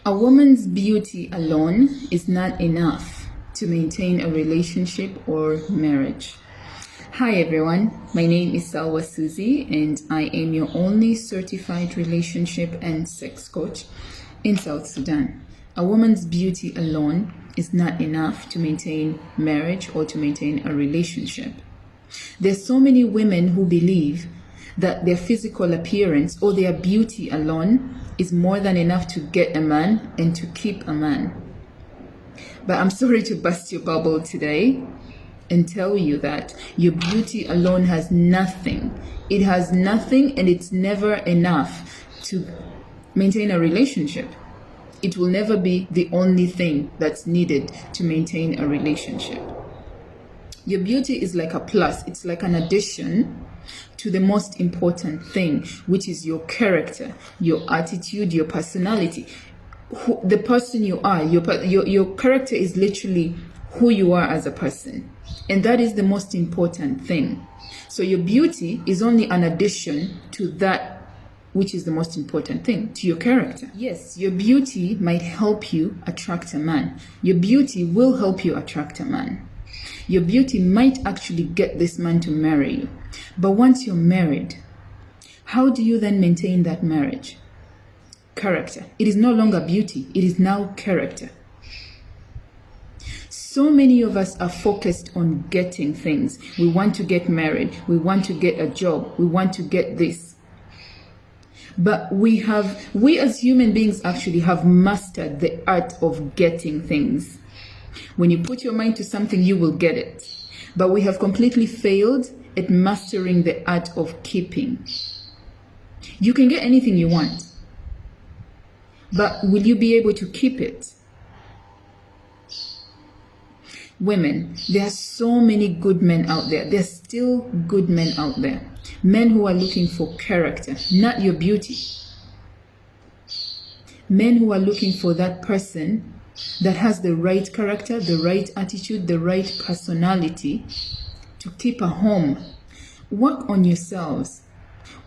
A woman's beauty alone is not enough to maintain a relationship or marriage. Hi everyone, my name is Salwa Suzy and I am your only certified relationship and sex coach in South Sudan. A woman's beauty alone is not enough to maintain marriage or to maintain a relationship. There's so many women who believe that their physical appearance or their beauty alone is more than enough to get a man and to keep a man. But I'm sorry to bust your bubble today and tell you that your beauty alone has nothing. It has nothing and it's never enough to maintain a relationship. It will never be the only thing that's needed to maintain a relationship. Your beauty is like a plus. It's like an addition to the most important thing, which is your character, your attitude, your personality, the person you are. Your character is literally who you are as a person. And that is the most important thing. So your beauty is only an addition to that which is the most important thing, to your character. Yes, your beauty might help you attract a man. Your beauty will help you attract a man. Your beauty might actually get this man to marry you. But once you're married, how do you then maintain that marriage? Character. It is no longer beauty, it is now character. So many of us are focused on getting things. We want to get married, we want to get a job, we want to get this. But we as human beings actually have mastered the art of getting things. When you put your mind to something, you will get it. But we have completely failed at mastering the art of keeping. You can get anything you want, but will you be able to keep it? Women, there are so many good men out there. There are still good men out there. Men who are looking for character, not your beauty. Men who are looking for that person that has the right character, the right attitude, the right personality to keep a home. Work on yourselves.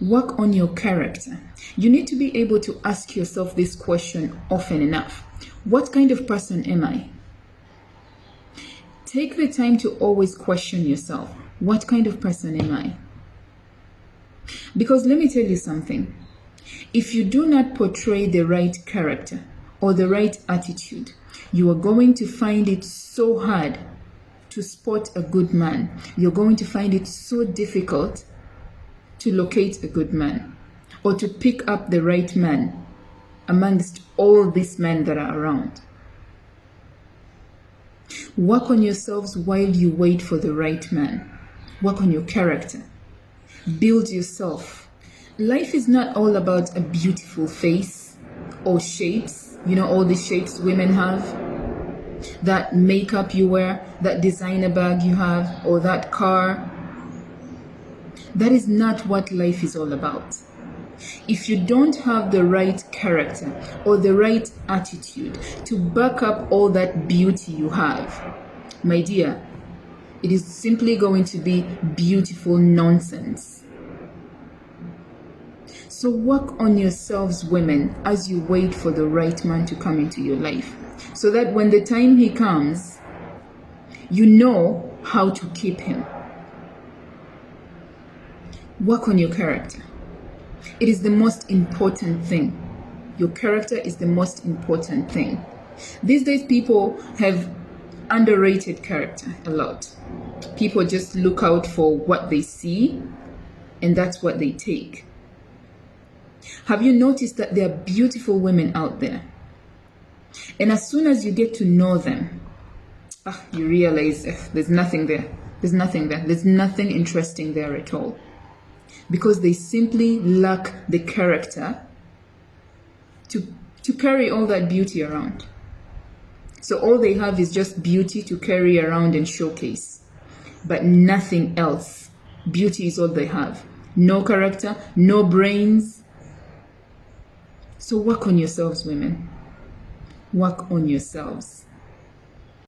Work on your character. You need to be able to ask yourself this question often enough. What kind of person am I? Take the time to always question yourself. What kind of person am I? Because let me tell you something. If you do not portray the right character or the right attitude, you are going to find it so hard to spot a good man. You're going to find it so difficult to locate a good man or to pick up the right man amongst all these men that are around. Work on yourselves while you wait for the right man. Work on your character. Build yourself. Life is not all about a beautiful face or shapes. You know, all the shapes women have, that makeup you wear, that designer bag you have, or that car. That is not what life is all about. If you don't have the right character or the right attitude to back up all that beauty you have, my dear, it is simply going to be beautiful nonsense. So work on yourselves, women, as you wait for the right man to come into your life, so that when the time he comes, you know how to keep him. Work on your character. It is the most important thing. Your character is the most important thing. These days, people have underrated character a lot. People just look out for what they see, and that's what they take. Have you noticed that there are beautiful women out there? And as soon as you get to know them, you realize there's nothing there. There's nothing there. There's nothing interesting there at all. Because they simply lack the character to carry all that beauty around. So all they have is just beauty to carry around and showcase, but nothing else. Beauty is all they have. No character, no brains. So work on yourselves, women. Work on yourselves.